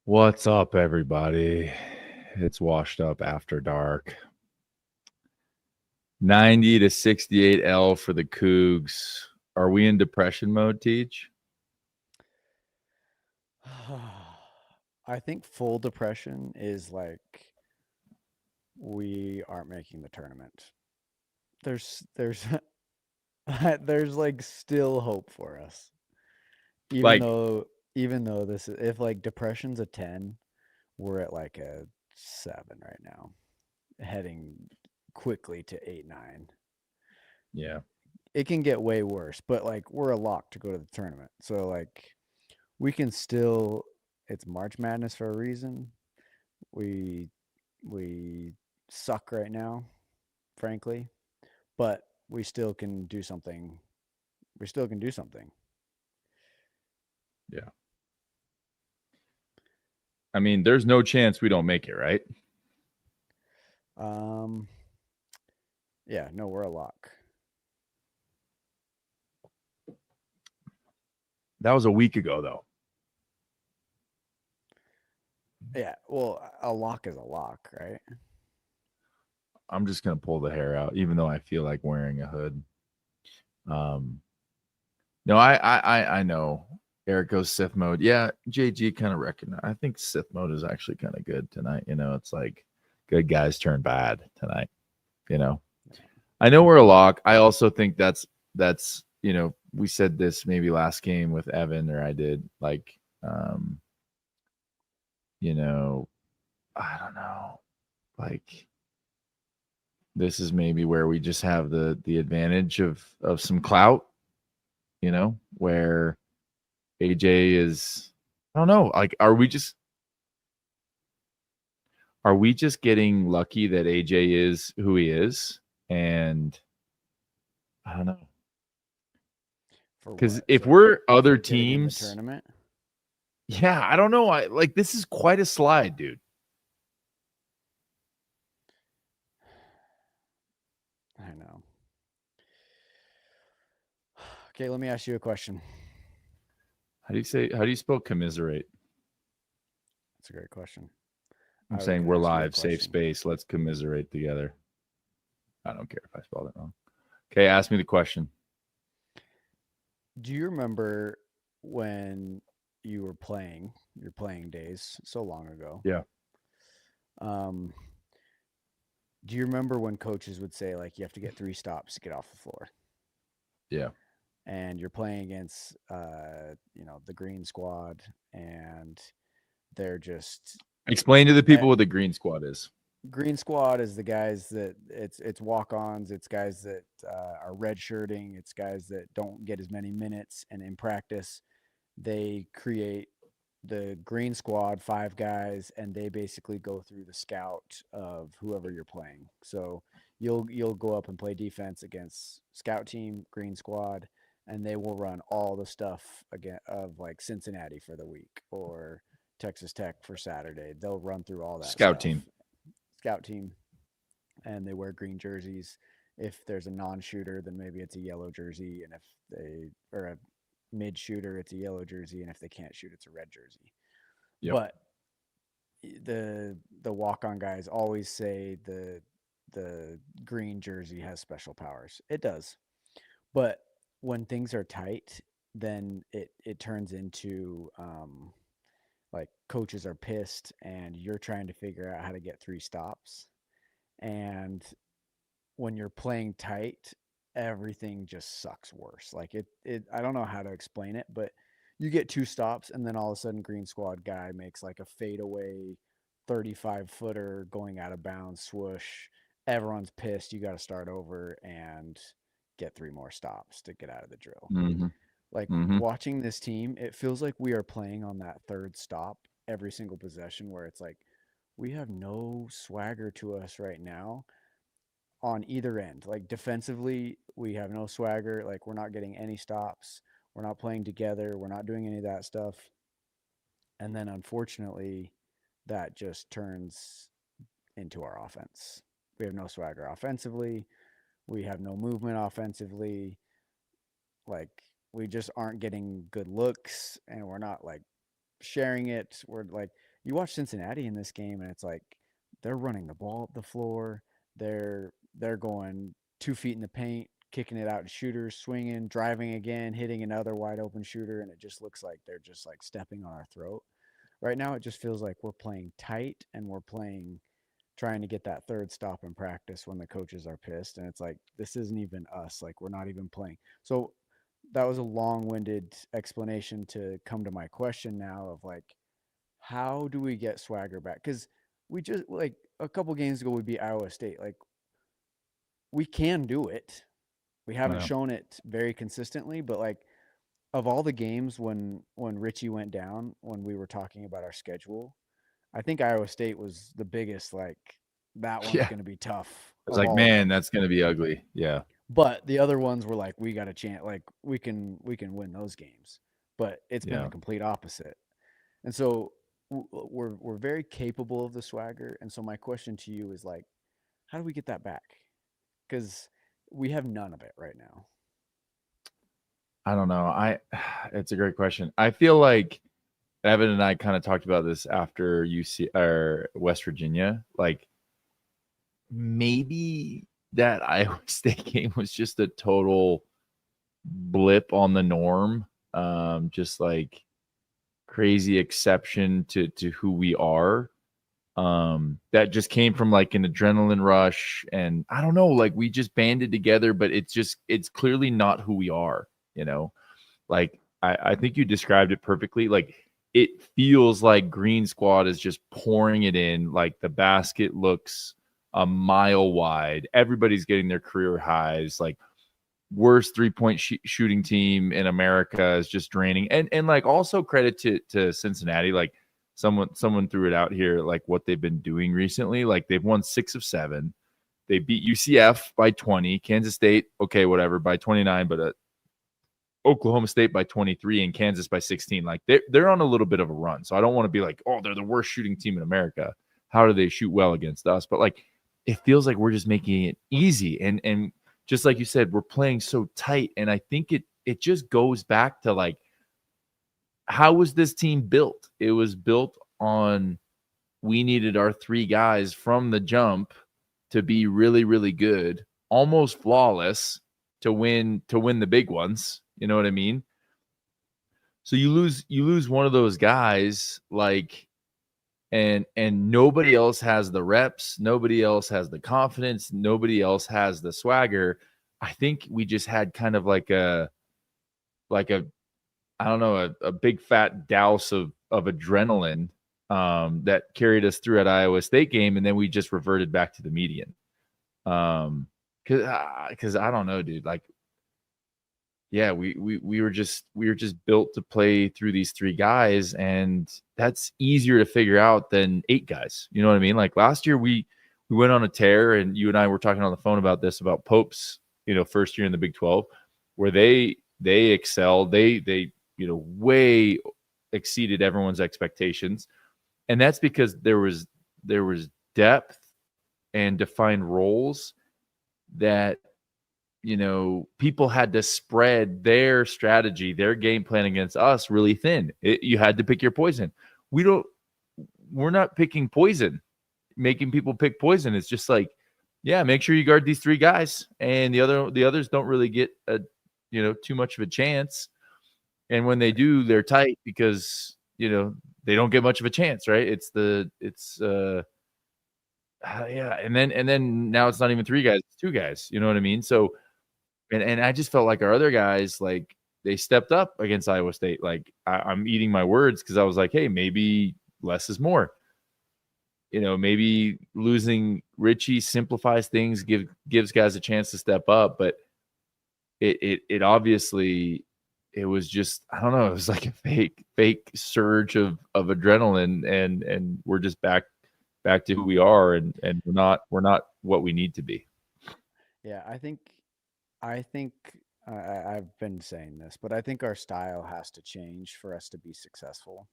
What's up, everybody? It's washed up after dark. 90 to 68 L for the Cougs. Are we in depression mode, Teach? I think full depression is like we aren't making the tournament. There's there's like still hope for us. Even Like, though even though this is if like depression's a 10, we're at like a 7 right now, heading quickly to 8, 9. yeah, It can get way worse, but like we're a lock to go to the tournament. So like we can still it's March Madness for a reason. We we suck right now, frankly, but we still can do something. We still can do something. yeah. I mean, there's no chance we don't make it, right? Um, yeah, no, we're a lock. That was a week ago, though. Yeah, well, a lock is a lock, right? I'm just going to pull the hair out, even though I feel like wearing a hood. Um, no, I know. Eric goes Sith mode. Yeah, JG kind of recognize. I think Sith mode is actually kind of good tonight. It's like good guys turn bad tonight. You know, I know we're a lock. I also think that's we said this maybe last game with Evan or I did like you know I don't know like this is maybe where we just have the advantage of some clout, where AJ is I don't know, like are we just getting lucky that AJ is who he is, and I don't know. For Because what? if we're other For getting in the teams, tournament. yeah, I don't know. I like this is quite a slide, dude. I know. Okay, let me ask you a question. How do you spell commiserate? That's a great question. I'm I was saying going to we're ask you a live, safe question. space. Let's commiserate together. I don't care if I spelled it wrong. Okay, ask me the question. Do you remember when you were playing your playing days so long ago? Yeah. Um, do you remember when coaches would say like you have to get 3 stops to get off the floor, Yeah. and you're playing against the green squad, and they're just Explain to the eh, people what the green squad is. green squad is the guys that it's walk-ons, it's guys that are redshirting, it's guys that don't get as many minutes, and in practice they create the green squad, 5 guys, and they basically go through the scout of whoever you're playing. So you'll go up and play defense against scout team, green squad, and they will run all the stuff again of like Cincinnati for the week or Texas Tech for Saturday. They'll run through all that Scout stuff. team. Scout team, and they wear green jerseys. If there's a non-shooter, then maybe it's a yellow jersey, and if they or a mid shooter, it's a yellow jersey, and if they can't shoot, it's a red jersey. Yep. But the walk on guys always say the green jersey has special powers. It does, but when things are tight, then it turns into like coaches are pissed, and you're trying to figure out how to get 3 stops, and when you're playing tight, everything just sucks worse. Like it I don't know how to explain it, but you get 2 stops, and then all of a sudden green squad guy makes like a fadeaway 35-footer going out of bounds swoosh. Everyone's pissed. You got to start over and get 3 more stops to get out of the drill. Mm-hmm. Like Mm-hmm. watching this team, it feels like we are playing on that third stop every single possession, where it's like we have no swagger to us right now on either end. Like defensively, we have no swagger. Like we're not getting any stops. We're not playing together. We're not doing any of that stuff. And then unfortunately, that just turns into our offense. We have no swagger offensively. We have no movement offensively. Like we just aren't getting good looks, and we're not like sharing it. We're like You watch Cincinnati in this game, and it's like they're running the ball up the floor. They're going 2 feet in the paint, kicking it out to shooters, swinging, driving again, hitting another wide open shooter, and it just looks like they're just like stepping on our throat. Right now, it just feels like we're playing tight and we're playing trying to get that third stop in practice when the coaches are pissed, and it's like this isn't even us. Like we're not even playing. So that was a long-winded explanation to come to my question now of like how do we get swagger back? Because we just like a couple games ago we beat Iowa State. Like we can do it. We haven't Well, shown it very consistently, but like of all the games when Richie went down, when we were talking about our schedule, I think Iowa State was the biggest. Like that one's yeah. going to be tough It's of like, all of man, them. that's gonna be ugly. Yeah. But the other ones were like, we got a chance. Like we can win those games. But it's been the Yeah. complete opposite. And so we're very capable of the swagger. And so my question to you is like, how do we get that back? Because we have none of it right now. I don't know. It's a great question. I feel like Evan and I kind of talked about this after UC or West Virginia. Like maybe that Iowa State game was just a total blip on the norm. Just like crazy exception to who we are. That just came from like an adrenaline rush, and I don't know, like we just banded together, but it's clearly not who we are, you know. Like I think you described it perfectly. Like it feels like Green Squad is just pouring it in. Like the basket looks a mile wide. Everybody's getting their career highs. Like worst 3-point shooting team in America is just draining. And like also credit to Cincinnati. Like someone threw it out here, like what they've been doing recently. Like they've won 6 of 7. They beat UCF by 20, Kansas State, okay, whatever, by 29, but Oklahoma State by 23 and Kansas by 16. Like they're on a little bit of a run. So I don't want to be like, oh, they're the worst shooting team in America. How do they shoot well against us? But like it feels like we're just making it easy. And just like you said, we're playing so tight. And I think it just goes back to like, how was this team built? It was built on we needed our 3 guys from the jump to be really, really good, almost flawless to win the big ones. You know what I mean? So you lose one of those guys, like, and nobody else has the reps, nobody else has the confidence, nobody else has the swagger. I think we just had kind of like a I don't know, a big fat douse of adrenaline that carried us through at Iowa State game, and then we just reverted back to the median. Because I don't know, dude. Like, yeah, we were just built to play through these 3 guys, and that's easier to figure out than 8 guys. You know what I mean? Like last year we went on a tear, and you and I were talking on the phone about this, about Pope's, first year in the Big 12, where they excelled. They way exceeded everyone's expectations, and that's because there was depth and defined roles that people had to spread their strategy, their game plan against us really thin. You had to pick your poison. We're not picking poison, making people pick poison. It's just like, yeah, make sure you guard these 3 guys, and the others don't really get too much of a chance. And when they do, they're tight because they don't get much of a chance, right? Yeah, and then now it's not even 3 guys, it's 2 guys. You know what I mean? So and I just felt like our other guys, like they stepped up against Iowa State. Like I'm eating my words because I was like, hey, maybe less is more. Maybe losing Richie simplifies things, gives guys a chance to step up, but it obviously it was just, I don't know, it was like a fake surge of adrenaline, and we're just back to who we are, and we're not what we need to be. Yeah, I think I've been saying this, but I think our style has to change for us to be successful.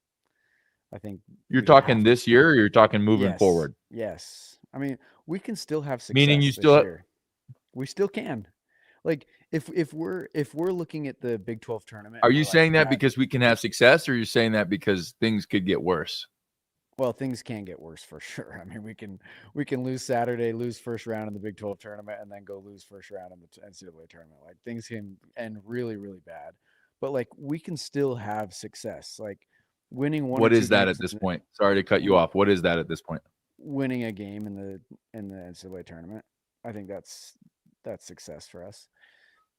I think You're we talking have this year, or you're talking moving yes, forward? yes. I mean, we can still have Meaning you success still this have, year. We still can. Like if we're looking at the Big 12 tournament are and you we're like, saying that yeah, because we can have success, or you're saying that because things could get worse? Well, things can get worse for sure. I mean, we can lose Saturday, lose first round in the Big 12 tournament, and then go lose first round in the NCAA tournament. Like things can end really, really bad. But like we can still have success. Like winning one or What two is that at games, this point? Sorry to cut you off. What is that at this point? winning a game in the NCAA tournament. I think that's success for us.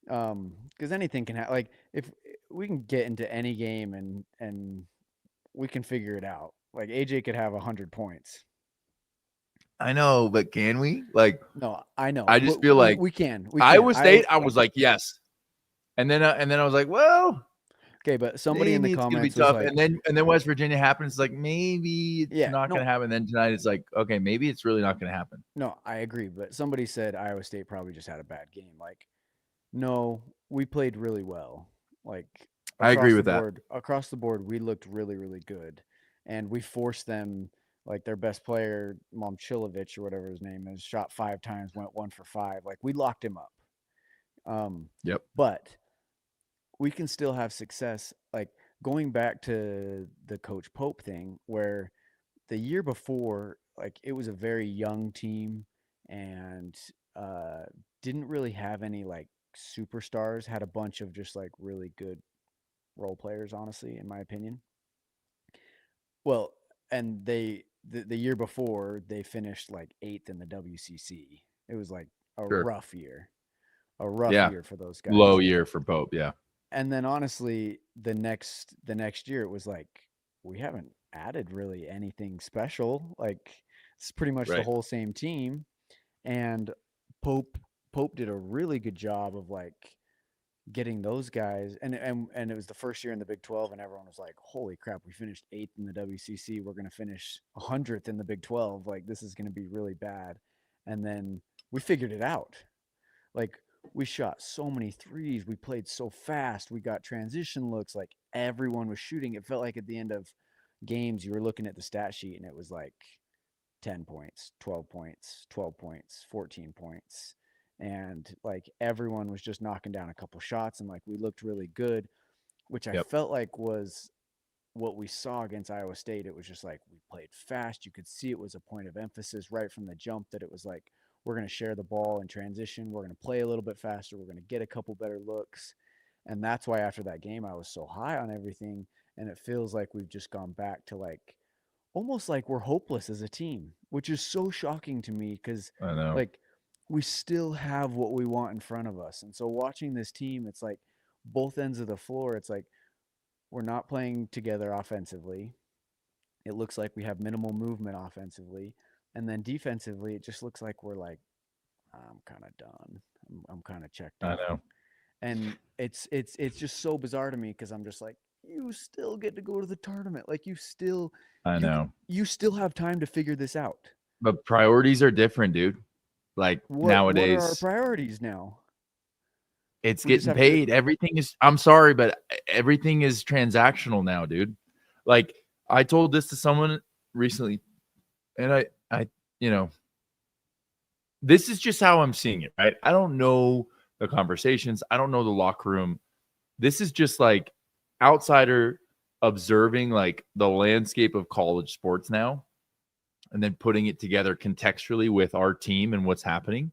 Because anything can happen. Like if we can get into any game and we can figure it out. Like AJ could have 100 points. I know, but can we? Like, No, I know, I but just feel like we can. We can. Iowa State. I was like, yes, and then I was like, well, okay, but somebody in the maybe it's gonna be comments was tough. like, And then West Virginia happens. It's like maybe it's yeah, not no, gonna happen. And then tonight it's like, okay, maybe it's really not gonna happen. no, I agree. But somebody said Iowa State probably just had a bad game. Like, no, we played really well. Like I agree with that. across the board, we looked really, really good, and we forced them. Like their best player, Momchilovich or whatever his name is, shot 5 times, went 1 for 5. Like we locked him up. Yep. But we can still have success. Like going back to the Coach Pope thing, where the year before, like it was a very young team and uh, didn't really have any like superstars. Had a bunch of just like really good role players, honestly, in my opinion. Well, and the year before they finished like eighth in the WCC. It was like Sure. a rough Yeah. year for those Low guys. year for Pope. Yeah. And then honestly, the next year it was like we haven't added really anything special. Like it's pretty much the Right. whole same team. And Pope Pope did a really good job of like getting those guys and it was the first year in the Big 12 and everyone was like, "Holy crap, we finished 8th in the WCC. We're going to finish 100th in the Big 12. Like this is going to be really bad." And then we figured it out. Like we shot so many threes, we played so fast, we got transition looks, like everyone was shooting. It felt like at the end of games you were looking at the stat sheet and it was like 10 points, 12 points, 12 points, 14 points. And like everyone was just knocking down a couple shots and like we looked really good, which I Yep. felt like was what we saw against Iowa State. It was just like we played fast. You could see it was a point of emphasis right from the jump that it was like we're going to share the ball in transition. We're going to play a little bit faster. We're going to get a couple better looks. And that's why after that game, I was so high on everything. And it feels like we've just gone back to like almost like we're hopeless as a team, which is so shocking to me because I know. like we still have what we want in front of us. And so watching this team, it's like both ends of the floor. It's like we're not playing together offensively. It looks like we have minimal movement offensively. And then defensively, it just looks like we're like, I'm kind of done. I'm kind of checked I out. know. And it's just so bizarre to me because I'm just like, you still get to go to the tournament. Like I know. you still have time to figure this out. But priorities are different, dude. Like What are our nowadays, priorities now? it's We just getting have to paid. Everything is, I'm sorry, but everything is transactional now, dude. Like I told this to someone recently, and I, you know, this is just how I'm seeing it, right? I don't know the conversations. I don't know the locker room. This is just like outsider observing like the landscape of college sports now and then putting it together contextually with our team and what's happening.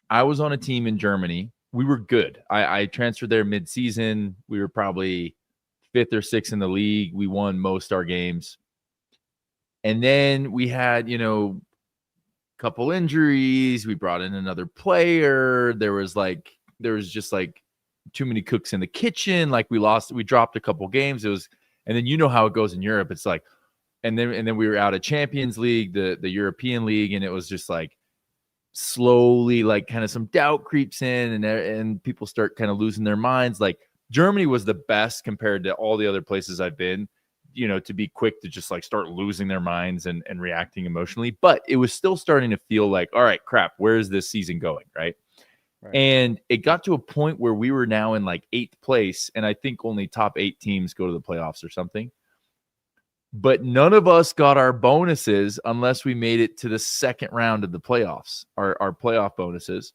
I was on a team in Germany. We were good. I transferred there mid-season. We were probably 5th or 6th in the league. We won most our games. And then we had, couple injuries. We brought in another player. There was just like too many cooks in the kitchen. Like we dropped a couple games. And then you know how it goes in Europe. It's like, and then we were out of Champions League, the European League, and it was just like slowly, like kind of some doubt creeps in, and people start kind of losing their minds. Like Germany was the best compared to all the other places I've been, to be quick to just like start losing their minds and reacting emotionally. But it was still starting to feel like, all right, crap, where is this season going? Right. And it got to a point where we were now in like 8th place. And I think only top 8 teams go to the playoffs or something. But none of us got our bonuses unless we made it to the second round of the playoffs, our playoff bonuses.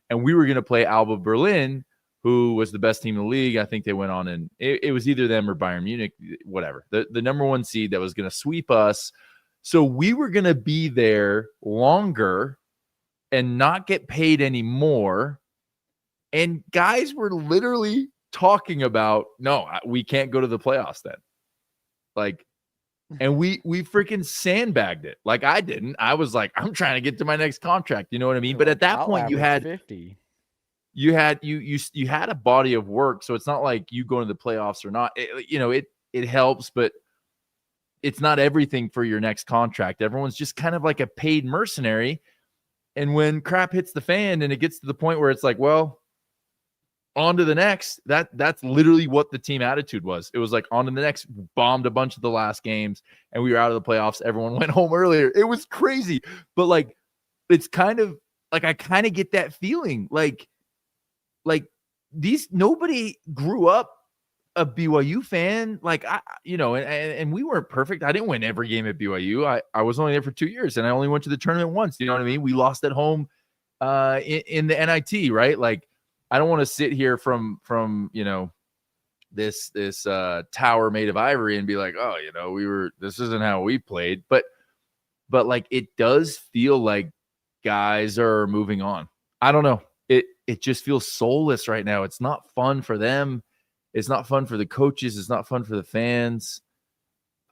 And we were going to play Alba Berlin, who was the best team in the league. I think they went on, and it was either them or Bayern Munich, whatever. The number one seed that was going to sweep us. So we were going to be there longer and not get paid anymore. And guys were literally talking about, no, we can't go to the playoffs then. Like, and we freaking sandbagged it. Like I didn't. I was like, I'm trying to get to my next contract. You know what I mean? You're But like, at that I'll point, you average had 50. you had a body of work. So it's not like you go to the playoffs or not. It helps, but it's not everything for your next contract. Everyone's just kind of like a paid mercenary. And when crap hits the fan and it gets to the point where it's like, well, on to the next, that's literally what the team attitude was. It was like on to the next, bombed a bunch of the last games, and we were out of the playoffs. Everyone went home earlier. It was crazy. But like, it's kind of like, I kind of get that feeling like nobody grew up a BYU fan. Like and we weren't perfect. I didn't win every game at BYU. I was only there for 2 years, and I only went to the tournament once. You know what I mean? We lost at home in the NIT, right? Like, I don't want to sit here from this tower made of ivory and be like, oh, this isn't how we played. But like, it does feel like guys are moving on. I don't know. It just feels soulless right now. It's not fun for them. It's not fun for the coaches. It's not fun for the fans.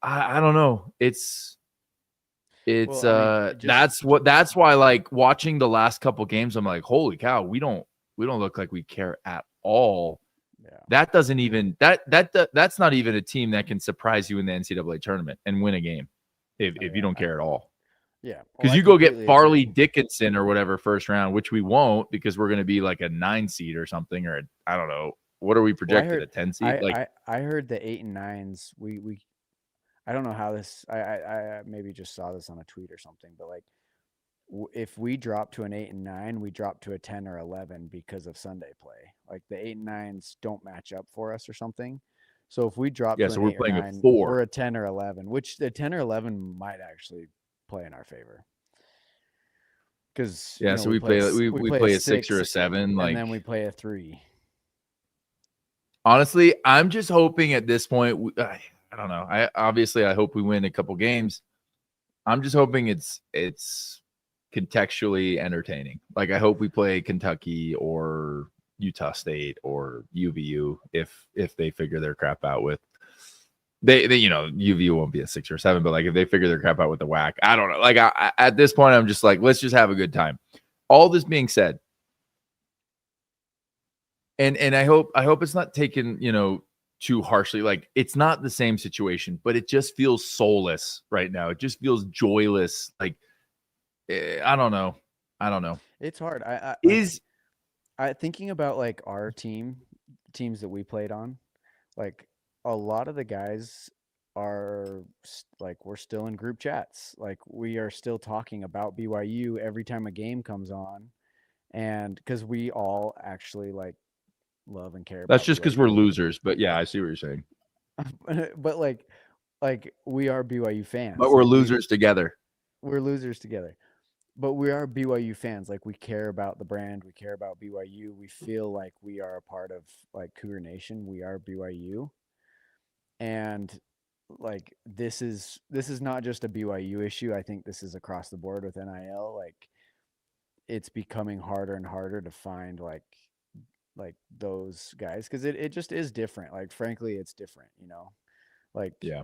I don't know. It's Well, I mean, that's why, like, watching the last couple games, I'm like, holy cow, we don't look like we care at all. yeah. That doesn't even that's not even a team that can surprise you in the NCAA tournament and win a game if you don't care at all. Yeah. Because you go get Farley Dickinson or whatever first round, which we won't, because we're going to be like a 9 seed or something, or I don't know. What are we projected, a 10 seed? I heard the 8 and 9s. We I don't know how this. I maybe just saw this on a tweet or something, but like, if we drop to an 8 and 9, we drop to a 10 or 11 because of Sunday play. Like, the 8 and 9s don't match up for us or something. So if we drop to so an we're 8 or playing a 9, 4. we're a 10 or 11, which the 10 or 11 might actually play in our favor. Because So we play a 6 or a 7, like, and then we play a 3. honestly, I'm just hoping at this point. I don't know. I hope we win a couple games. I'm just hoping it's contextually entertaining. Like, I hope we play Kentucky or Utah State or UVU if they figure their crap out with they UVU won't be a 6 or 7, but like, if they figure their crap out with the WAC, I don't know. Like, at this point, I'm just like, let's just have a good time. All this being said, and I hope it's not taken too harshly. Like, it's not the same situation, but it just feels soulless right now. It just feels joyless. Like, I don't know. It's hard. I thinking about like our teams that we played on, like, a lot of the guys are like, we're still in group chats. Like, we are still talking about BYU every time a game comes on, and because we all actually like love and care about. That's just because we're losers. But yeah, I see what you're saying. But like we are BYU fans. But we're like, losers together. We're losers together. But we are BYU fans. Like, we care about the brand. We care about BYU. We feel like we are a part of like Cougar Nation. We are BYU. And like, this is not just a BYU issue. I think this is across the board with NIL. Like, it's becoming harder and harder to find like those guys, because it just is different. Like, frankly, it's different, like, Yeah.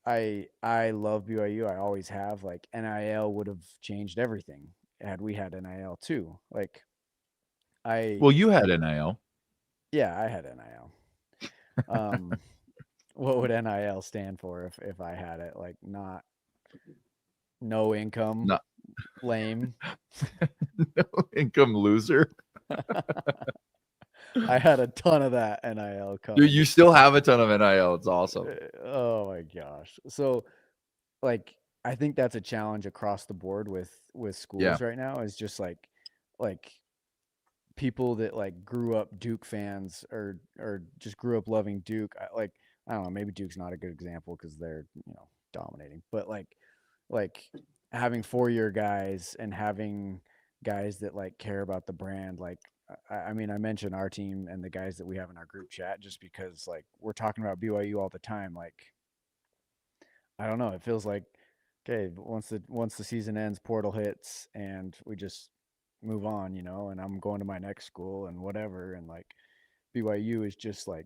I love BYU. I always have. Like, NIL would have changed everything had we had NIL too. Like, Well, you had NIL. yeah, I had NIL. What would NIL stand for if I had it? Like, no income, No. lame. No income loser. I had a ton of that NIL coming. Dude, you still have a ton of NIL. It's awesome. Oh my gosh. So, like, I think that's a challenge across the board with schools right now, is just like people that like grew up Duke fans, or just grew up loving Duke. I don't know, maybe Duke's not a good example because they're, dominating, but like having 4-year guys and having guys that like care about the brand. Like, I mean, I mentioned our team and the guys that we have in our group chat just because like we're talking about BYU all the time. Like, I don't know, it feels like okay, once the season ends, portal hits, and we just move on, you know. And I'm going to my next school and whatever, and like BYU is just like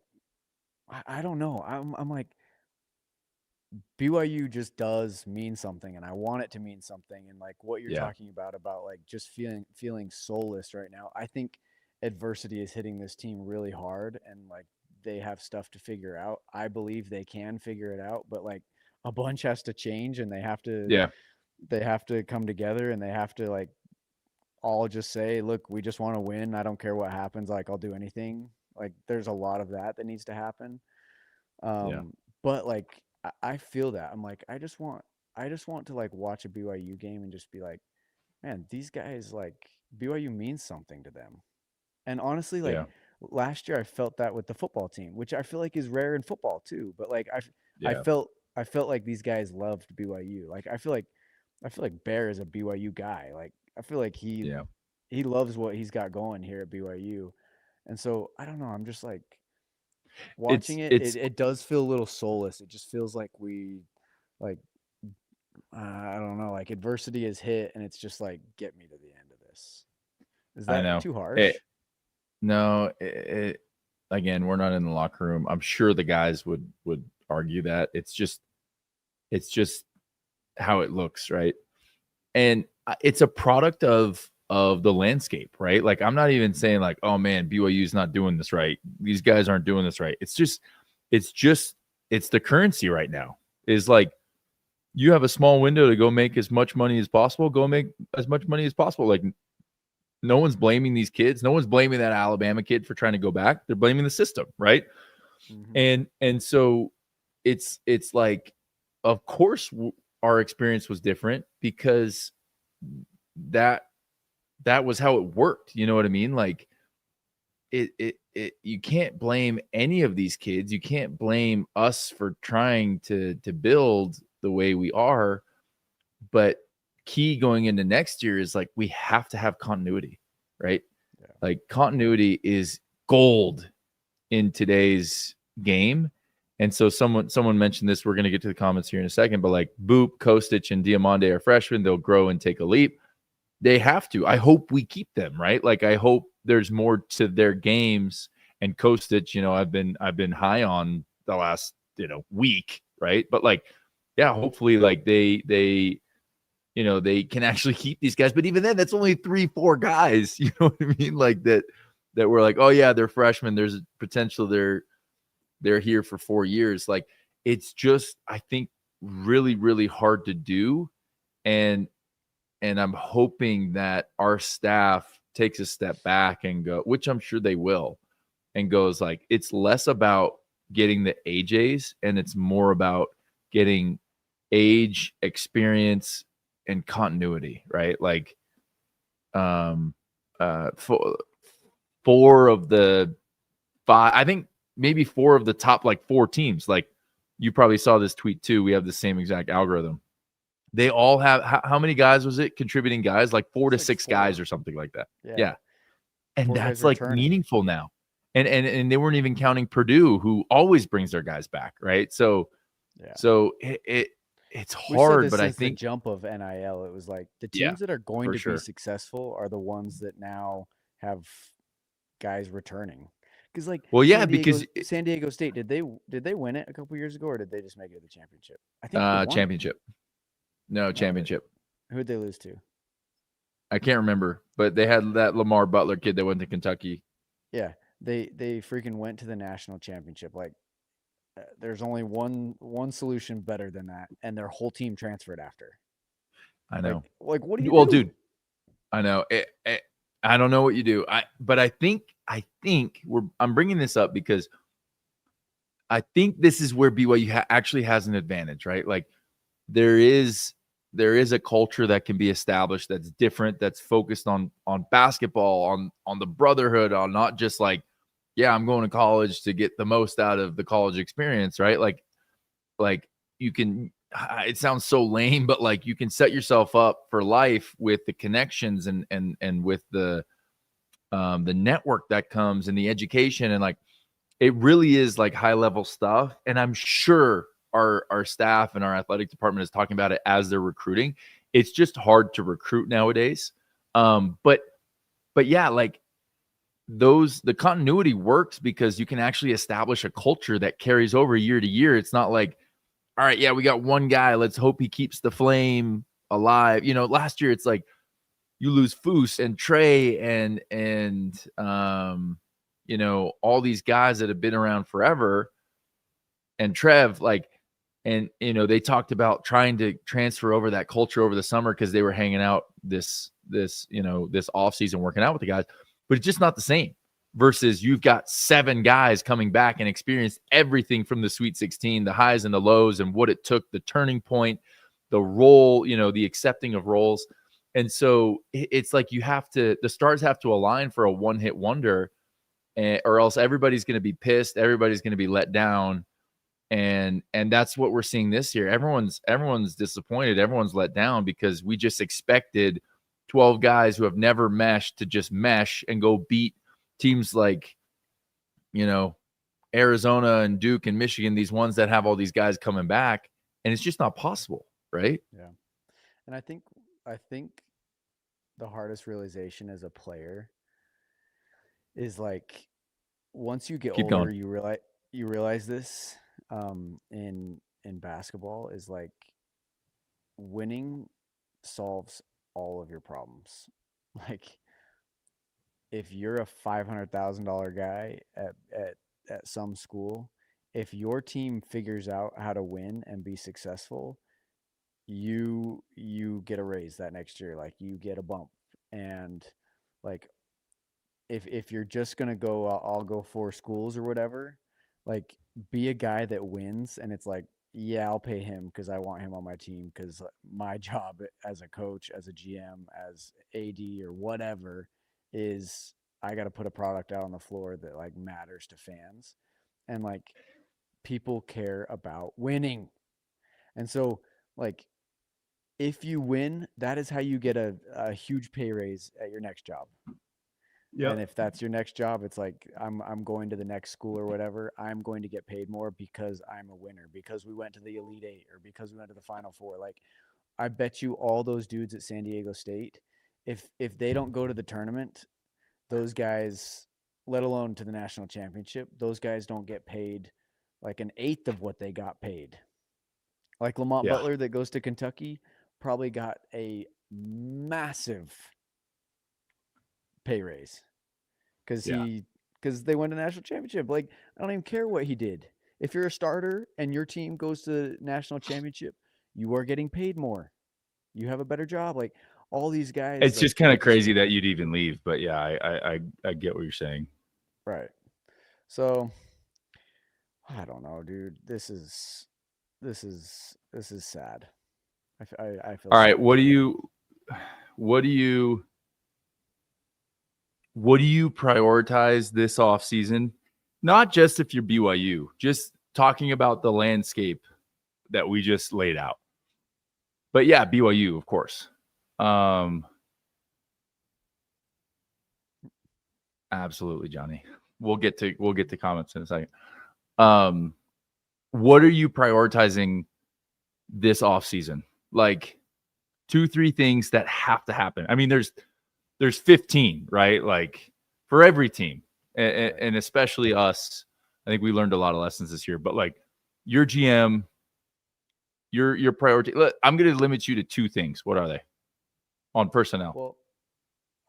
I don't know. I'm like BYU just does mean something, and I want it to mean something. And like what you're Yeah. talking about like just feeling soulless right now. I think adversity is hitting this team really hard, and like they have stuff to figure out. I believe they can figure it out, but like a bunch has to change, and Yeah. they have to come together, and they have to like all just say, "Look, we just want to win. I don't care what happens. Like I'll do anything." Like there's a lot of that needs to happen. Yeah. But like I feel that. I'm like, I just want to like watch a BYU game and just be like, man, these guys like BYU means something to them. And honestly, like Yeah. last year I felt that with the football team, which I feel like is rare in football too. But like I Yeah. felt I felt like these guys loved BYU. Like I feel like Bear is a BYU guy. Like I feel like Yeah. he loves what he's got going here at BYU. And so I don't know, I'm just like watching it, It's it does feel a little soulless. It just feels like like I don't know, like adversity is hit, and it's just like get me to the end of this. Is I that know. too harsh? It, no, again, we're not in the locker room. I'm sure the guys would argue that. It's just how it looks, right? And it's a product of the landscape, right? Like I'm not even saying like, oh man, BYU's not doing this right. These guys aren't doing this right. It's just it's the currency right now. Is like you have a small window to go make as much money as possible. Go make as much money as possible. Like no one's blaming these kids. No one's blaming that Alabama kid for trying to go back. They're blaming the system, right? Mm-hmm. And so it's like, of course, our experience was different because that that was how it worked. You know what I mean? Like it you can't blame any of these kids. You can't blame us for trying to build the way we are. But key going into next year is like we have to have continuity, right? Yeah. Like continuity is gold in today's game. And so someone mentioned this. We're going to get to the comments here in a second, but like Boop, Kostic, and Diamande are freshmen. They'll grow and take a leap. They have to. I hope we keep them, right? Like I hope there's more to their games. And Kostic, I've been high on the last week, right? But like, yeah, hopefully like they can actually keep these guys. But even then, that's only 3-4 guys. You know what I mean? Like that we're like, oh yeah, they're freshmen. There's a potential they're here for 4 years. Like it's just, I think, really, really hard to do. And I'm hoping that our staff takes a step back and go, which I'm sure they will, and goes like, it's less about getting the AJs and it's more about getting age, experience, and continuity, right? Like, four of the five, I think maybe four of the top like four teams. Like, you probably saw this tweet too. We have the same exact algorithm. They all have how many guys was it contributing guys? Like four It's to like six guys or 4. something like that. Yeah. Yeah. And 4 guys that's like returning. meaningful now. And they weren't even counting Purdue, who always brings their guys back, right? So Yeah. it's We've said hard, this but I since the think, jump of NIL. It was like the yeah, teams that are going for to be sure. successful are the ones that now have guys returning. Because like Well, yeah, because San Diego State, did they win it a couple years ago, or did they just make it to the championship? I think they won it. championship. No, No, championship. who'd they lose to? I can't remember, but they had that Lamar Butler kid that went to Kentucky. Yeah, they freaking went to the national championship. Like, there's only one solution better than that, and their whole team transferred after. I know. Like what do you Well, do? dude, I know. I don't know what you do. But I think I'm bringing this up because I think this is where BYU actually has an advantage, right? Like there is a culture that can be established that's different, that's focused on basketball, on the brotherhood, on not just like, yeah, I'm going to college to get the most out of the college experience, right? Like you can, it sounds so lame, but like you can set yourself up for life with the connections and with the the network that comes and the education, and like it really is like high level stuff. And I'm sure our staff and our athletic department is talking about it as they're recruiting. It's just hard to recruit nowadays. But yeah, like the continuity works because you can actually establish a culture that carries over year to year. It's not like, all right, yeah, we got one guy, let's hope he keeps the flame alive. Last year it's like you lose Foose and Trey and all these guys that have been around forever, and Trev, like, and they talked about trying to transfer over that culture over the summer because they were hanging out this off season working out with the guys, but it's just not the same. Versus you've got 7 guys coming back and experienced everything from the Sweet 16, the highs and the lows, and what it took, the turning point, the role, the accepting of roles. And so it's like the stars have to align for a one-hit wonder, or else everybody's going to be pissed. Everybody's going to be let down. And that's what we're seeing this year. Everyone's disappointed. Everyone's let down because we just expected 12 guys who have never meshed to just mesh and go beat teams like, Arizona and Duke and Michigan, these ones that have all these guys coming back, and it's just not possible, right? Yeah. And I think the hardest realization as a player is like once you get Keep older, going. you realize this in basketball is like winning solves all of your problems. Like if you're a $500,000 guy at some school, if your team figures out how to win and be successful, you get a raise that next year, like you get a bump. And like if you're just gonna go, I'll go 4 schools or whatever, like be a guy that wins, and it's like, yeah, I'll pay him because I want him on my team because my job as a coach, as a GM, as AD or whatever is I got to put a product out on the floor that like matters to fans, and like people care about winning, and so like if you win, that is how you get a huge pay raise at your next job. And Yep. if that's your next job, it's like I'm going to the next school or whatever. I'm going to get paid more because I'm a winner, because we went to the Elite Eight or because we went to the Final Four. Like I bet you all those dudes at San Diego State, if they don't go to the tournament, those guys, let alone to the national championship, those guys don't get paid like an eighth of what they got paid. Like Lamont Yeah. Butler that goes to Kentucky probably got a massive pay raise because Yeah. they won a national championship. Like I don't even care what he did. If you're a starter and your team goes to national championship, you are getting paid more. You have a better job. Like all these guys, It's like just kind of just crazy that you'd even leave. But yeah, I get what you're saying. right. So I don't know, dude. This is sad. I feel All right. sad. What do you what do you prioritize this off season? Not just if you're BYU, just talking about the landscape that we just laid out. But yeah, BYU, of course. Absolutely, Johnny. We'll get to comments in a second. What are you prioritizing this off season? Like 2-3 things that have to happen. I mean, there's 15, right? Like for every team, and especially us. I think we learned a lot of lessons this year. But like your GM, your priority. I'm going to limit you to 2 things. What are they? On personnel. Well,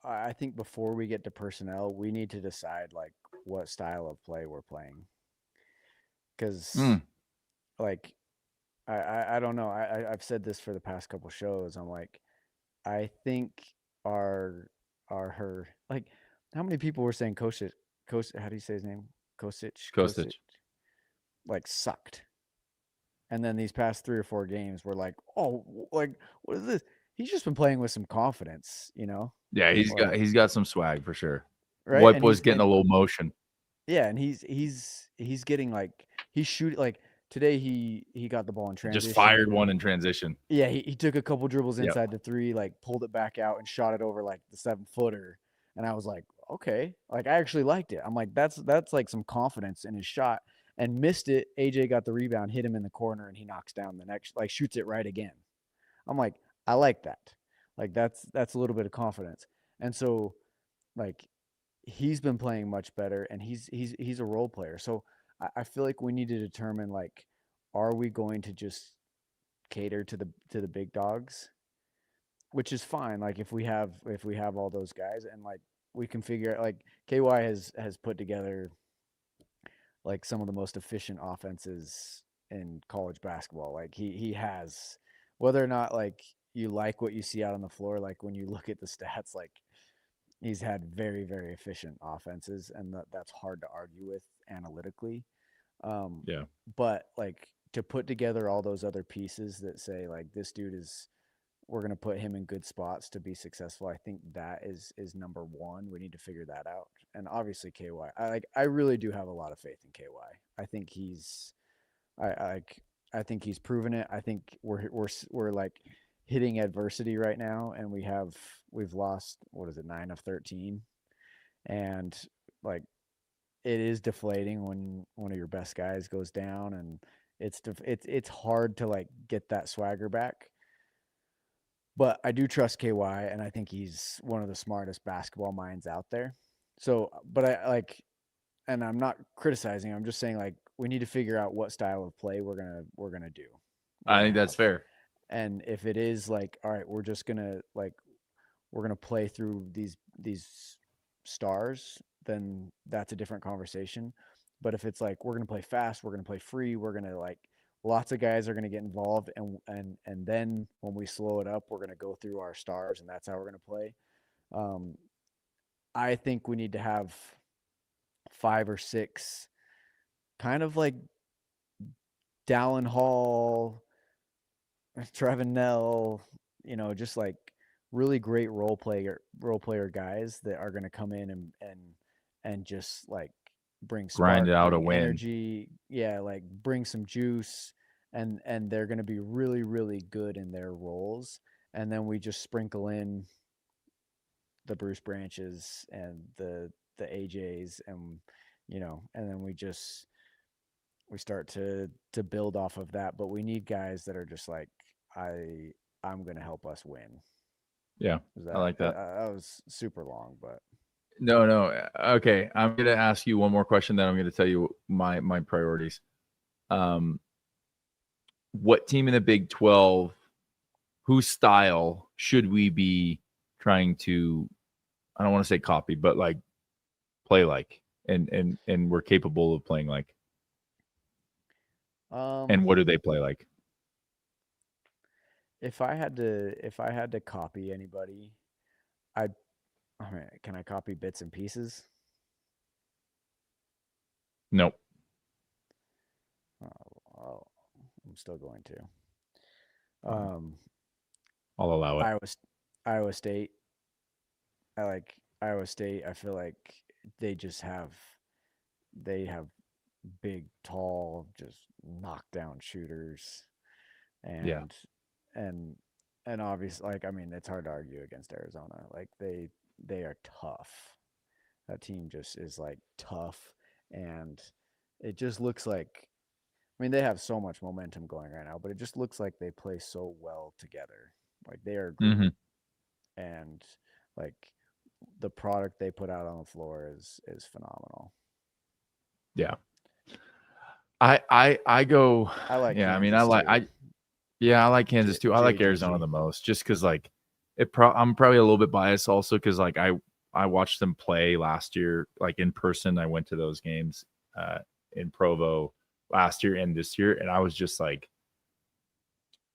I think before we get to personnel, we need to decide like what style of play we're playing. Because like I don't know. I've said this for the past couple shows. I'm like, I think her like how many people were saying Kosic, how do you say his name? Kosic Kostic. like sucked. And then these past 3 or 4 games were like, oh, like what is this? He's just been playing with some confidence, you know? Yeah, Like he's got some swag for sure. right. Wipe And was getting a little motion. yeah, and he's getting like he's shooting like today he got the ball in Just fired transition. one in transition. Yeah, he took a couple dribbles Yep. inside the 3, like pulled it back out and shot it over like the 7-footer. And I was like, okay, like I actually liked it. I'm like, that's like some confidence in his shot, and missed it. AJ got the rebound, hit him in the corner, and he knocks down the next, like shoots it right again. I'm like, I like that. Like that's a little bit of confidence. And so like he's been playing much better, and he's a role player. So I feel like we need to determine, like, are we going to just cater to the big dogs, which is fine. Like if we have all those guys, and like we can figure out, like KY has put together like some of the most efficient offenses in college basketball. Like he has, whether or not like you like what you see out on the floor, like when you look at the stats, like he's had very, very efficient offenses, and that's hard to argue with analytically. Um, Yeah. but like to put together all those other pieces that say like this dude is, we're going to put him in good spots to be successful. I think that is number one. We need to figure that out. And obviously KY. I really do have a lot of faith in KY. I think he's I I think he's proven it. I think we're like hitting adversity right now, and we've lost, what is it, 9 of 13, and like it is deflating when one of your best guys goes down, and it's hard to like get that swagger back. But I do trust KY, and I think he's one of the smartest basketball minds out there. So, but I like, and I'm not criticizing. I'm just saying like we need to figure out what style of play we're gonna do. We're I gonna think that's have, fair. and if it is like, all right, we're just gonna like we're gonna play through these stars, then that's a different conversation. But if it's like we're gonna play fast, we're gonna play free, we're gonna like lots of guys are gonna get involved, and then when we slow it up, we're gonna go through our stars, and that's how we're gonna play. Um, I think we need to have 5 or 6 kind of like Dallin Hall, Trevin Nell, just like really great role player guys that are going to come in and just like bring Grind spark, it out a bring win. energy, yeah, like bring some juice, and they're going to be really, really good in their roles. And then we just sprinkle in the Bruce Branches and the AJs, and and then we start to build off of that. But we need guys that are just like, I'm going to help us win. Yeah. Is I that like that. that was super long, but No, no. Okay. I'm gonna ask you one more question, then I'm gonna tell you my priorities. Um, what team in the Big 12, whose style should we be trying to, I don't want to say copy, but like play like, and we're capable of playing like, um, and what do they play like? if I had to copy anybody, I I mean, can I copy bits and pieces? Nope. Well, I'm still going to. Fine. Um, I'll allow it. Iowa Iowa State. I like Iowa State. I feel like they just they have big, tall, just knockdown shooters, Yeah. and and and obviously, like, I mean, it's hard to argue against Arizona. Like they are tough. That team just is like tough, and it just looks like, I mean, they have so much momentum going right now, but it just looks like they play so well together. Like they are a group, Hmm. and like the product they put out on the floor is phenomenal. Yeah. I go. I like Yeah. I mean, Kansas too. yeah, I like Kansas too. I like Arizona JGG. the most, just because like I'm probably a little bit biased also because like I watched them play last year, like in person. I went to those games uh, in Provo last year and this year, and I was just like,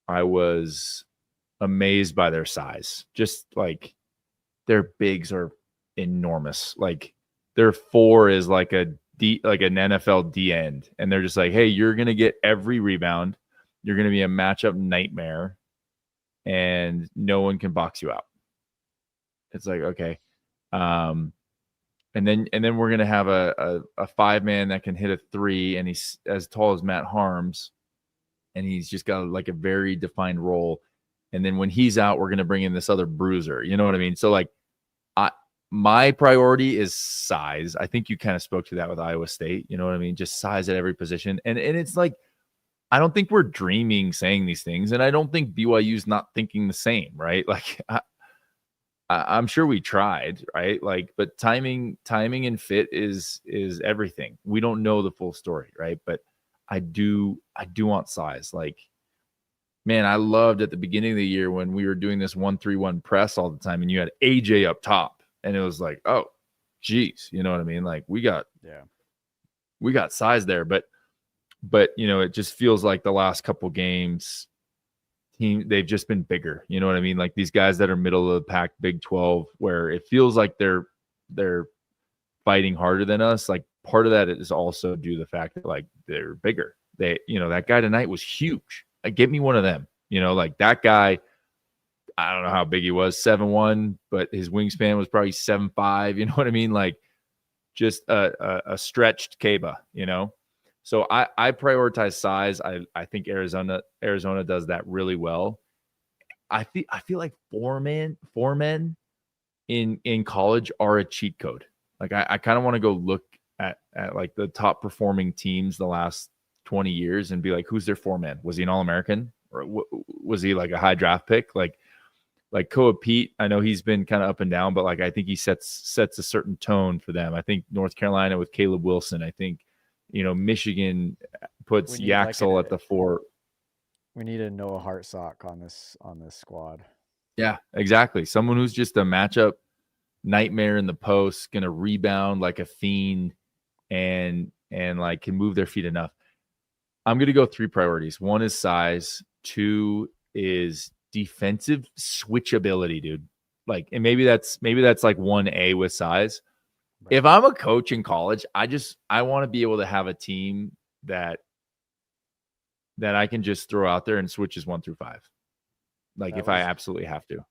I was amazed by their size. Just like their bigs are enormous. Like their four is like like an NFL D end, and they're just like, hey, you're gonna get every rebound. You're gonna be a matchup nightmare, and no one can box you out. It's like, okay. Um, and then we're gonna have a 5-man that can hit a three, and he's as tall as Matt Harms, and he's just got like a very defined role. And then when he's out, we're gonna bring in this other bruiser. You know what I mean? So like, I my priority is size. I think you kind of spoke to that with Iowa State. You know what I mean? Just size at every position. And it's like, I don't think we're dreaming saying these things. And I don't think BYU's not thinking the same, right? Like, I'm sure we tried, right? Like, but timing and fit is everything. We don't know the full story, right? But I do want size. Like, man, I loved at the beginning of the year when we were doing this 1-3-1 press all the time, and you had AJ up top, and it was like, oh, geez, you know what I mean? Like, we got size there, but you know, it just feels like the last couple games, they've just been bigger. You know what I mean? Like these guys that are middle of the pack, Big 12, where it feels like they're fighting harder than us. Like part of that is also due to the fact that like they're bigger. They, you know, that guy tonight was huge. Like, get me one of them. You know, like that guy, I don't know how big he was, 7'1", but his wingspan was probably 7'5". You know what I mean? Like just a stretched Kaba, you know? So I prioritize size. I think Arizona does that really well. I feel like four men in college are a cheat code. Like I kind of want to go look at like the top performing teams the last 20 years and be like, who's their four-man? Was he an All-American, or was he like a high draft pick? Like Koa Pete, I know he's been kind of up and down, but like I think he sets a certain tone for them. I think North Carolina with Caleb Wilson. I think, you know, Michigan puts Yaxel at the 4. We need a Noah Hartsock on this squad. Yeah, exactly. Someone who's just a matchup nightmare in the post, gonna rebound like a fiend, and like can move their feet enough. I'm gonna go 3 priorities. 1 is size. 2 is defensive switchability, dude. Like, and maybe that's like 1A with size. Right. If I'm a coach in college, I want to be able to have a team that I can just throw out there and switches 1 through 5. Like if I absolutely have to.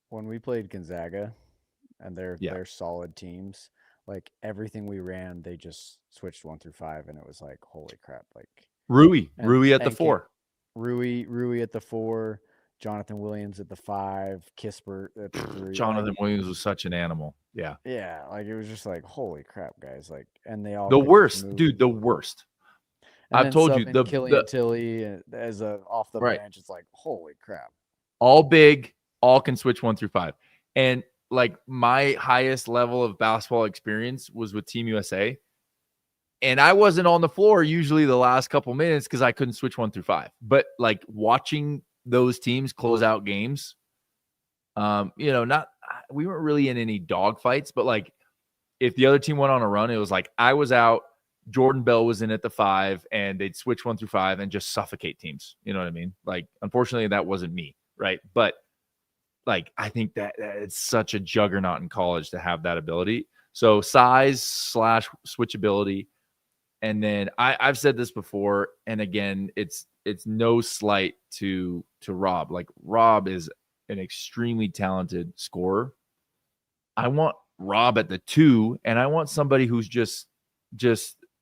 When we played Gonzaga and they're solid teams, like everything we ran, they just switched 1 through 5, and it was like, holy crap. Like Rui at the 4. Rui at the 4, Jonathan Williams at the 5, Kispert at the 3. Jonathan Williams was such an animal. Yeah. Yeah, like it was just like, holy crap, guys. Like, and they all the worst, dude, the worst. And I've told you the Killian Tilly as a off the bench. It's like, holy crap. All big, all can switch 1 through 5. And like my highest level of basketball experience was with Team USA. And I wasn't on the floor usually the last couple minutes because I couldn't switch 1 through 5. But like watching those teams close out games, you know, we weren't really in any dog fights, but like if the other team went on a run, it was like I was out, Jordan Bell was in at the 5, and they'd switch 1 through 5 and just suffocate teams. You know what I mean? Like, unfortunately, that wasn't me, right? But like, I think that it's such a juggernaut in college to have that ability. So size / switchability. And then I've said this before, and again, it's no slight to Rob. Like, Rob is an extremely talented scorer. I want Rob at the 2, and I want somebody who's just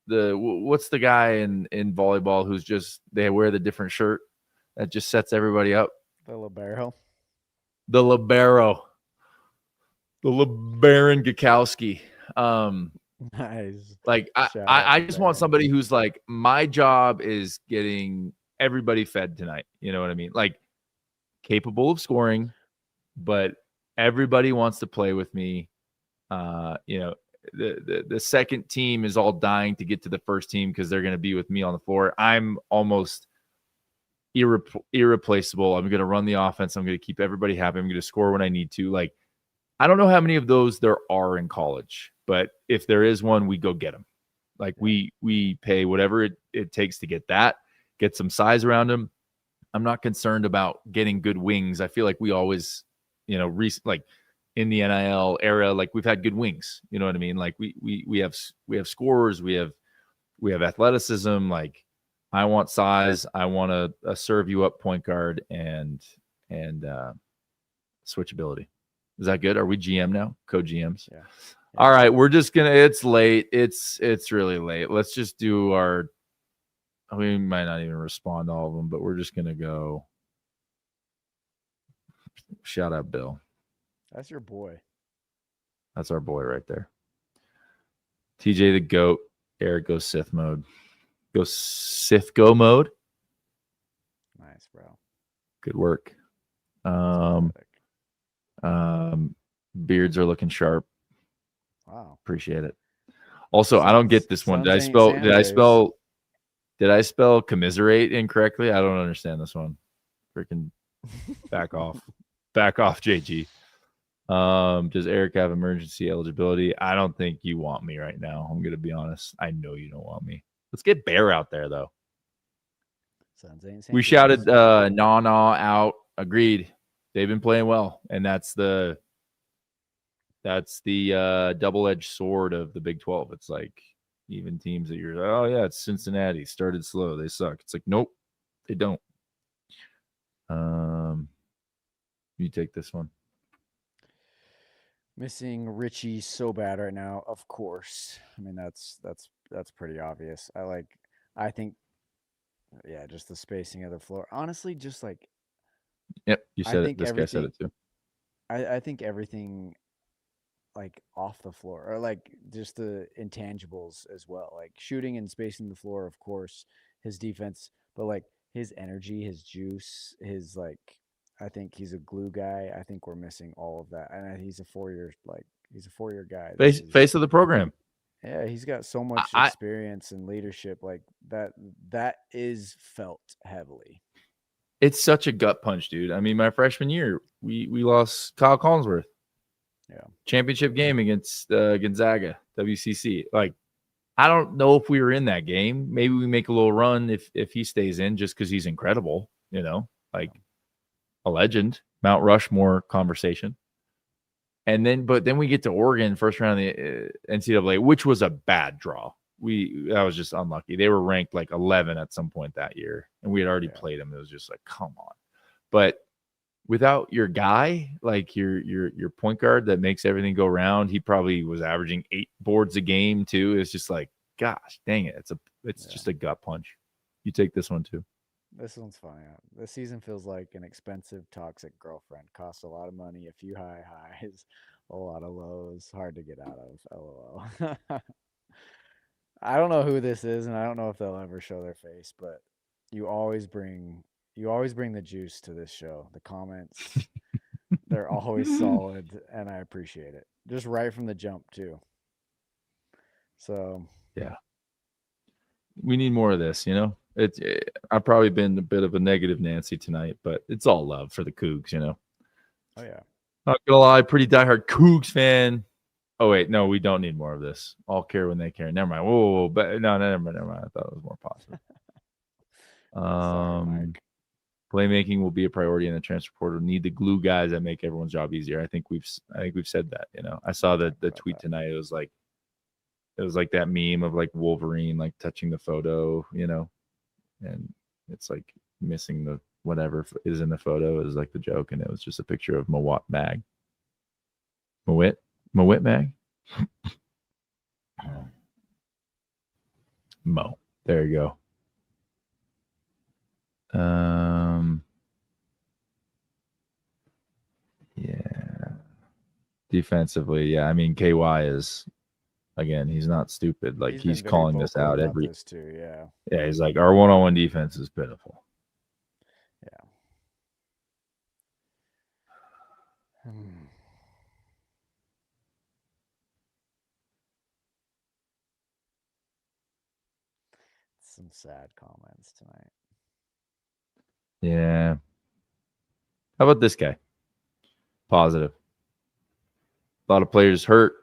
what's the guy in volleyball who's just, they wear the different shirt that just sets everybody up? The libero. The LeBaron Gakowski. Nice. Like I just want somebody who's like, my job is getting everybody fed tonight. You know what I mean? Like, capable of scoring, but everybody wants to play with me. You know, the second team is all dying to get to the first team because they're going to be with me on the floor. I'm almost irreplaceable. I'm going to run the offense. I'm going to keep everybody happy. I'm going to score when I need to. Like, I don't know how many of those there are in college, but if there is one, we go get them. Like, we pay whatever it takes to get that, get some size around them. I'm not concerned about getting good wings. I feel like we always, you know, like in the NIL era, like we've had good wings. You know what I mean? Like we have scorers, we have athleticism. Like, I want size. I want a serve you up point guard and switchability. Is that good? Are we GM now? Co-GMs? Yeah. All right. We're just going to, it's late. It's really late. Let's just do our, we might not even respond to all of them, but we're just going to go. Shout out Bill. That's your boy. That's our boy right there. TJ the GOAT. Eric goes Sith mode. Go Sith go mode. Nice, bro. Good work. Beards are looking sharp. Wow. Appreciate it. Also, I don't get this one. Did I spell commiserate incorrectly? I don't understand this one. Freaking back off. Back off, JG. Does Eric have emergency eligibility? I don't think you want me right now. I'm gonna be honest. I know you don't want me. Let's get Bear out there though. We shouted nah out. Agreed. They've been playing well, and that's the double-edged sword of the Big 12. It's like even teams that you're, oh yeah, it's Cincinnati started slow, they suck. It's like, nope, they don't. You take this one. Missing Richie so bad right now, of course. I mean, that's pretty obvious. I think, yeah, just the spacing of the floor. Honestly, just like, yep, you said it. This guy said it too. I think everything, like off the floor, or like just the intangibles as well, like shooting and spacing the floor, of course, his defense, but like his energy, his juice, his like, I think he's a glue guy. I think we're missing all of that, and he's a 4-year guy. Face of the program. Yeah, he's got so much experience and leadership, like that is felt heavily. It's such a gut punch, dude. I mean, my freshman year, we lost Kyle Collinsworth. Yeah. Championship game against Gonzaga, WCC. Like, I don't know if we were in that game. Maybe we make a little run if he stays in, just because he's incredible, like a legend, Mount Rushmore conversation. But then we get to Oregon, first round of the NCAA, which was a bad draw. That was just unlucky. They were ranked like 11 at some point that year, and we had already played them. It was just like, come on. But without your guy, like your point guard that makes everything go round, he probably was averaging 8 boards a game too. It's just like, gosh, dang it. It's just a gut punch. You take this one too. This one's funny. This season feels like an expensive, toxic girlfriend. Costs a lot of money, a few high highs, a lot of lows. Hard to get out of. LOL. I don't know who this is, and I don't know if they'll ever show their face, but you always bring the juice to this show. The comments, they're always solid, and I appreciate it. Just right from the jump too. So yeah, we need more of this. I've probably been a bit of a negative Nancy tonight, but it's all love for the Cougs. Oh yeah. Not gonna lie, pretty diehard Cougs fan. Oh wait, no, we don't need more of this. All care when they care. Never mind. Whoa, but no, never mind. I thought it was more positive. Sorry, Mike. Playmaking will be a priority in the transfer portal. Need the glue guys that make everyone's job easier. I think we've said that. I saw the tweet tonight. It was like that meme of like Wolverine like touching the photo, and it's like missing the whatever is in the photo is like the joke, and it was just a picture of Mowat Mag. Mowit Mag. Mo. There you go. Yeah. Defensively, yeah. I mean, KY is, again, he's not stupid. Like, he's calling this out every. This too, yeah. Yeah, he's like, our one-on-one defense is pitiful. Yeah. Some sad comments tonight. Yeah. How about this guy? Positive. A lot of players hurt.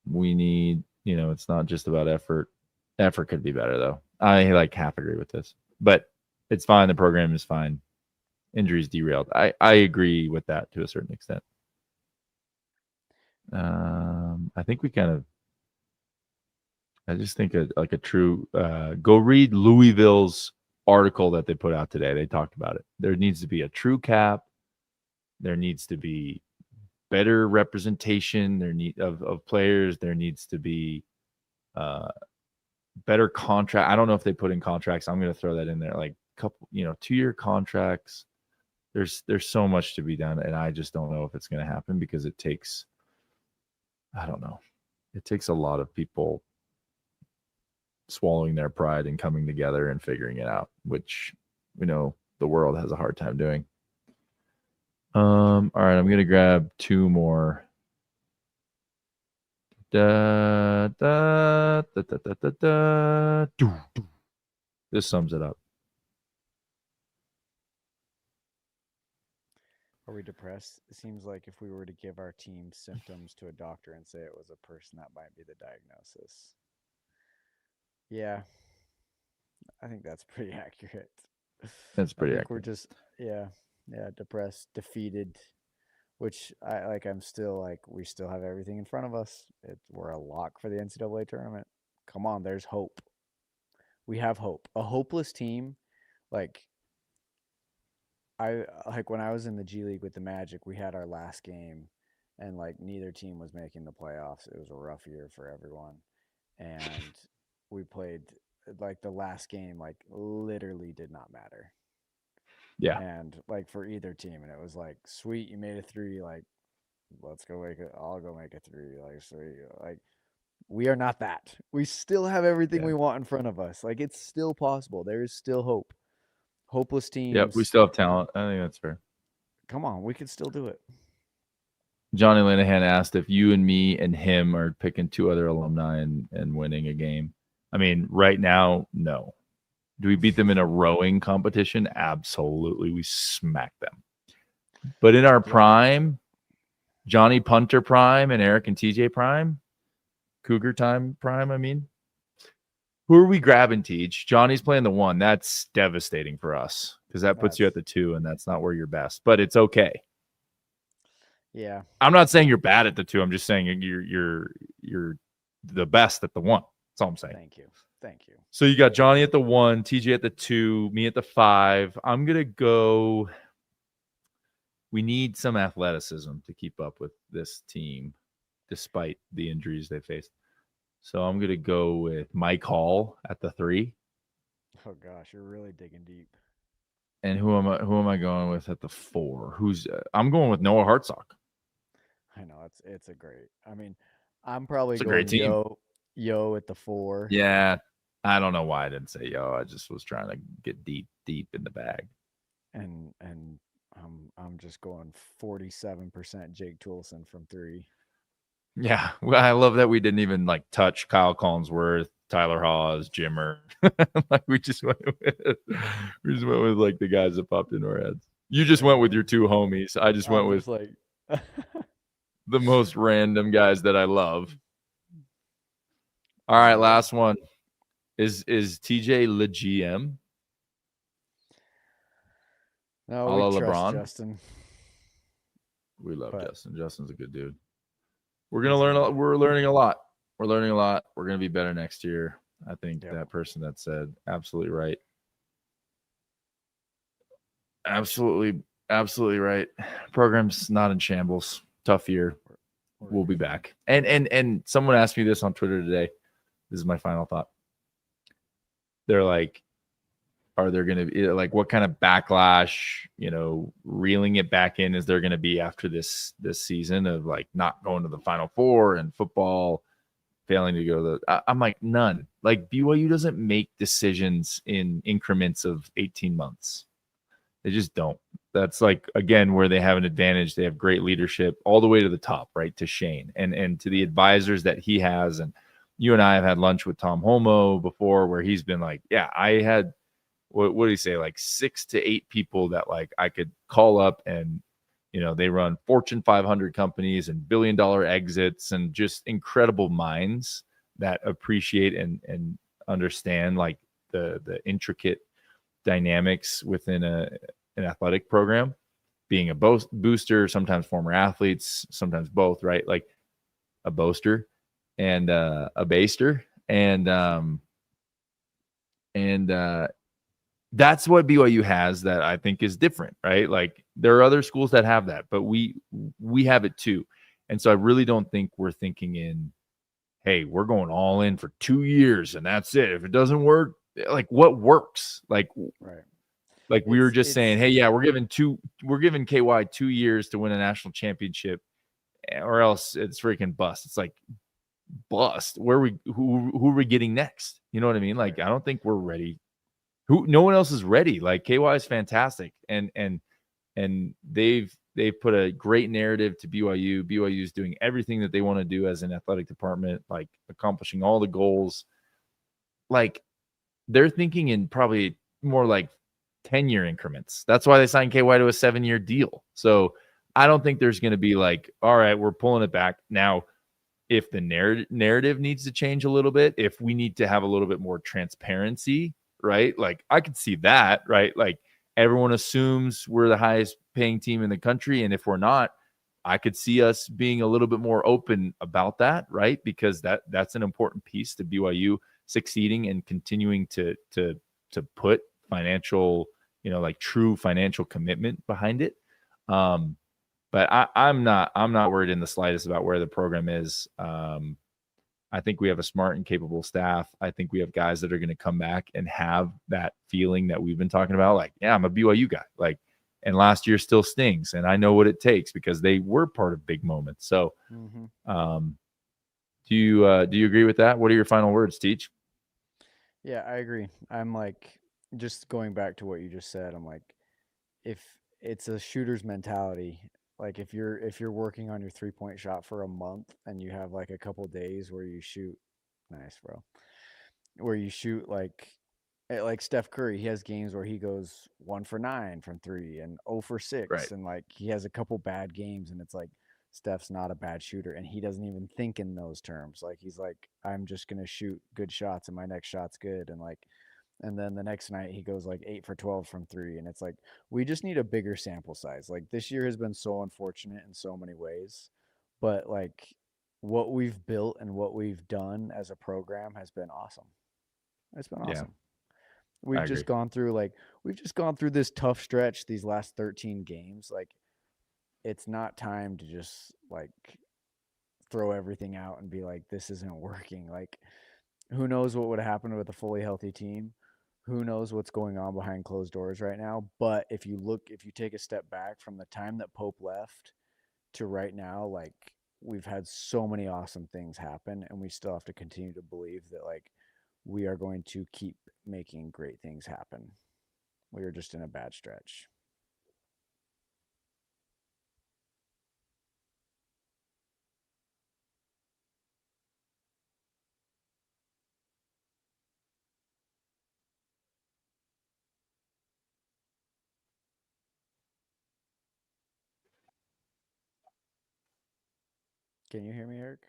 We need, it's not just about effort. Effort could be better, though. I half agree with this, but it's fine. The program is fine. Injuries derailed. I agree with that to a certain extent. I think we kind of, I just think a true, go read Louisville's article that they put out today. They talked about it. There needs to be a true cap. There needs to be better representation of players. There needs to be better contract. I don't know if they put in contracts. I'm going to throw that in there. Like couple, 2-year contracts. There's so much to be done, and I just don't know if it's going to happen because it takes I don't know. It takes a lot of people swallowing their pride and coming together and figuring it out, which we know the world has a hard time doing. All right, I'm gonna grab two more. Da, da, da, da, da, da, da. Doo, doo. This sums it up. Are we depressed? It seems like if we were to give our team symptoms to a doctor and say it was a person, that might be the diagnosis. Yeah, I think that's pretty accurate. That's I pretty think we're accurate. just depressed, defeated, which I like. I'm still like, we still have everything in front of us. We're a lock for the NCAA tournament. Come on, there's hope. We have hope. A hopeless team, like I like when I was in the G League with the Magic, we had our last game, and like neither team was making the playoffs. It was a rough year for everyone, and we played like the last game, like literally did not matter, Yeah. and like for either team, and it was like, sweet, you made a three, like let's go make it. I'll go make a three, like sweet, like we are not that. We still have everything Yeah. we want in front of us. Like it's still possible. There is still hope. Hopeless Yep. We teams, still have talent. I think that's fair. come on, we can still do it. Johnny Linehan asked if you and me and him are picking two other alumni and winning a game. I mean, right now, no. Do we beat them in a rowing competition? Absolutely. We smack them. But in our prime, Johnny Punter prime and Eric and TJ prime, Cougar time prime, I mean, who are we grabbing, Teach? Johnny's playing the one. That's devastating for us because that puts you at the two, and that's not where you're best. But it's okay. Yeah. I'm not saying you're bad at the two. I'm just saying you're the best at the one. That's all I'm saying. Thank you. Thank you. So you got Johnny at the one, TJ at the two, me at the five. I'm gonna go. We need some athleticism to keep up with this team, despite the injuries they faced. So I'm gonna go with Mike Hall at the three. Oh gosh, you're really digging deep. And who am I going with at the four? I'm going with Noah Hartsock. I know it's a great. I mean, I'm probably It's a great going team. yo at the four. Yeah. I don't know why I didn't say yo. I just was trying to get deep in the bag. And I'm just going 47% Jake Toolson from three. Yeah. Well, I love that we didn't even like touch Kyle Collinsworth, Tyler Haws, Jimmer. Like we just went with like the guys that popped into our heads. You just went with your two homies. I just went with like the most random guys that I love. All right, last one. Is TJ le GM? No, we trust LeBron? Justin. We love Justin. Justin's a good dude. We're learning a lot. We're learning a lot. We're gonna be better next year. I think that person that said absolutely right. Absolutely right. Program's not in shambles. Tough year. We'll be back. And someone asked me this on Twitter today. This is my final thought. They're like, are there going to be like what kind of backlash, reeling it back in is there going to be after this season of like not going to the Final Four and football failing to go to I'm like, none. Like BYU doesn't make decisions in increments of 18 months. They just don't. That's like, again, where they have an advantage. They have great leadership all the way to the top, right? To Shane and to the advisors that he has. And you and I have had lunch with Tom Homo before where he's been like, yeah, I had, what do you say? Like 6 to 8 people that like I could call up and, they run Fortune 500 companies and $1 billion exits and just incredible minds that appreciate and understand like the intricate dynamics within an athletic program, being a booster, sometimes former athletes, sometimes both, right? Like a boaster and a baster. And that's what BYU has that I think is different, right? Like there are other schools that have that, but we have it too. And so I really don't think we're thinking in, hey, we're going all in for 2 years and that's it. If it doesn't work, like what works? Like, right. Like we were just saying, hey, yeah, we're giving KY 2 years to win a national championship. or else it's freaking bust. It's like bust. Who are we getting next? You know what I mean? Like, I don't think we're ready. No one else is ready. Like, KY is fantastic, and they've put a great narrative to BYU. BYU is doing everything that they want to do as an athletic department, like accomplishing all the goals. Like, they're thinking in probably more like 10-year increments. That's why they signed KY to a 7-year deal. So I don't think there's going to be like, all right, we're pulling it back now. If the narrative needs to change a little bit, if we need to have a little bit more transparency, right? Like, I could see that, right? Like, everyone assumes we're the highest paying team in the country. And if we're not, I could see us being a little bit more open about that, right? Because that's an important piece to BYU succeeding and continuing to put financial, like true financial commitment behind it. But I'm not worried in the slightest about where the program is. I think we have a smart and capable staff. I think we have guys that are going to come back and have that feeling that we've been talking about. Like, yeah, I'm a BYU guy. Like, and last year still stings, and I know what it takes because they were part of big moments. So, do you agree with that? What are your final words, Teach? Yeah, I agree. I'm like, just going back to what you just said, I'm like, if it's a shooter's mentality, like if you're working on your 3-point shot for a month and you have like a couple days where you shoot, nice, bro, where you shoot like Steph Curry, he has games where he goes 1 for 9 from 3 and 0 for 6, Right. and like he has a couple bad games, and it's like Steph's not a bad shooter, and he doesn't even think in those terms. Like, he's like, I'm just gonna shoot good shots, and my next shot's good, and like, and then the next night he goes like 8 for 12 from 3, and it's like, we just need a bigger sample size. Like, this year has been so unfortunate in so many ways, but like what we've built and what we've done as a program has been awesome. It's been awesome. We've just gone through this tough stretch these last 13 games. Like, it's not time to just like throw everything out and be like, this isn't working. Like, who knows what would happen with a fully healthy team? Who knows what's going on behind closed doors right now? But if you take a step back from the time that Pope left to right now, like, we've had so many awesome things happen, and we still have to continue to believe that like we are going to keep making great things happen. We were just in a bad stretch. Can you hear me, Eric?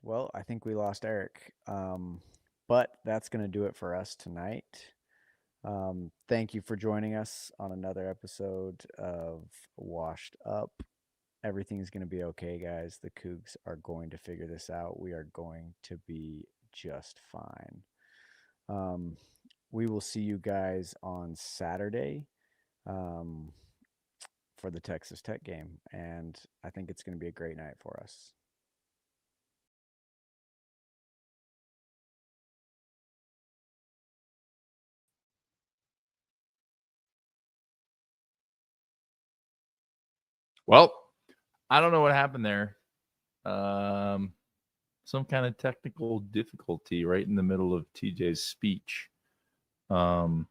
Well, I think we lost Eric. But that's going to do it for us tonight. Thank you for joining us on another episode of Washed Up. Everything's going to be okay, guys. The Cougs are going to figure this out. We are going to be just fine. We will see you guys on Saturday for the Texas Tech game, and I think it's going to be a great night for us. Well, I don't know what happened there. Some kind of technical difficulty right in the middle of TJ's speech. I'm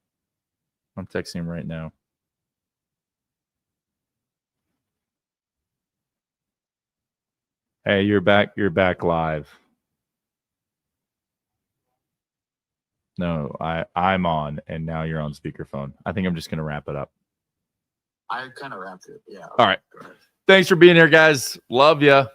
texting him right now. Hey, you're back. You're back live. No, I'm on, and now you're on speakerphone. I think I'm just gonna wrap it up. I kind of wrapped it. Yeah. All right. Thanks for being here, guys. Love ya.